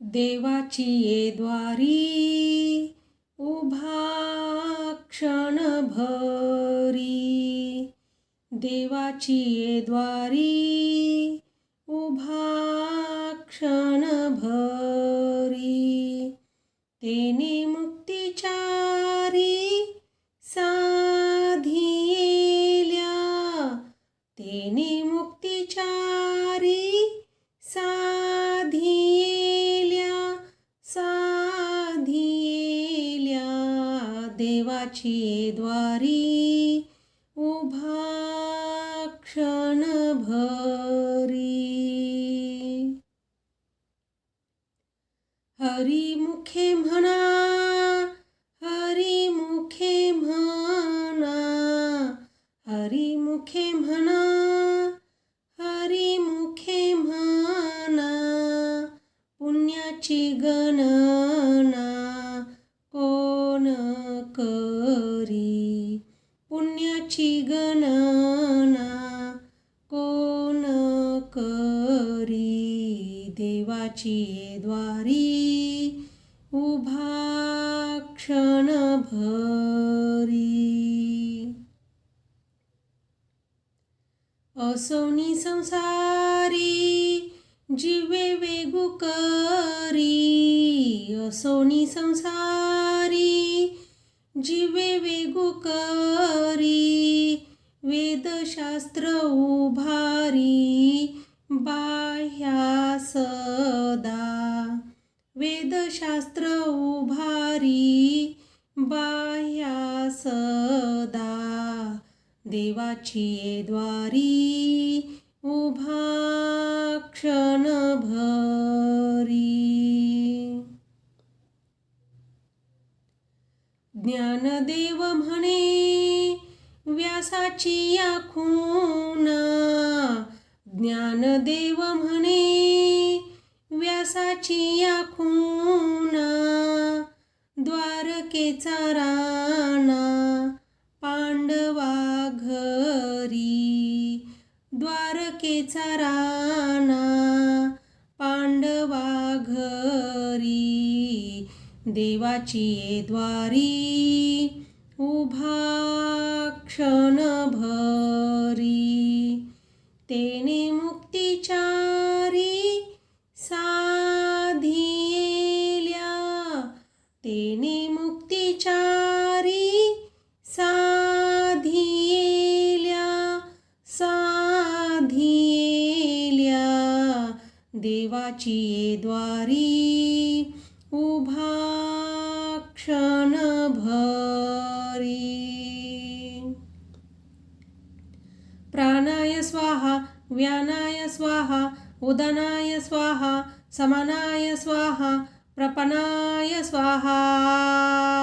देवाची ये द्वारी उभा क्षणभरी, देवाची ये द्वारी उभा क्षणभरी, तेने मुक्तिचारी साधियेल्या, तेने मुक्तिचारी साधियेल्या, साधियेल्या, देवाची ये द्वारी उभा क्षणभरी. हरिमुखे म्हणा, हरिमुखे म्हणा, हरिमुखे म्हणा, हरिमुखे म्हणा, पुण्याची गणना कोण करी, पुण्याची गणना कोण करी, देवाची ये द्वारी उभा क्षणभरी. असोनी संसारी जीवे वेगू करी, असोनी संसारी जीवे वेगू करी, वेदशास्त्र उभारी बाह्या सदा, वेदशास्त्र उभारी बाह्या सदा, देवाची ये द्वारी उभा क्षणभरी. ज्ञानदेव म्हणे व्यासाची या खुणा, ज्ञानदेव म्हणे व्यासाची या खुणा, द्वारकेचा राणा पांडवा घरी, द्वारकेचा राणा पांडवा घरी, देवाची ये द्वारी उभा क्षणभरी, तेने मुक्तिचारी साधियेल्या, तेने मुक्तिचारी साधियेल्या, साधियेल्या, देवाची ये द्वारी उभा क्षणभरी. प्राणाय स्वाहा, व्यानाय स्वाहा, उदनाय स्वाहा, समानाय स्वाहा, प्रपनाय स्वाहा.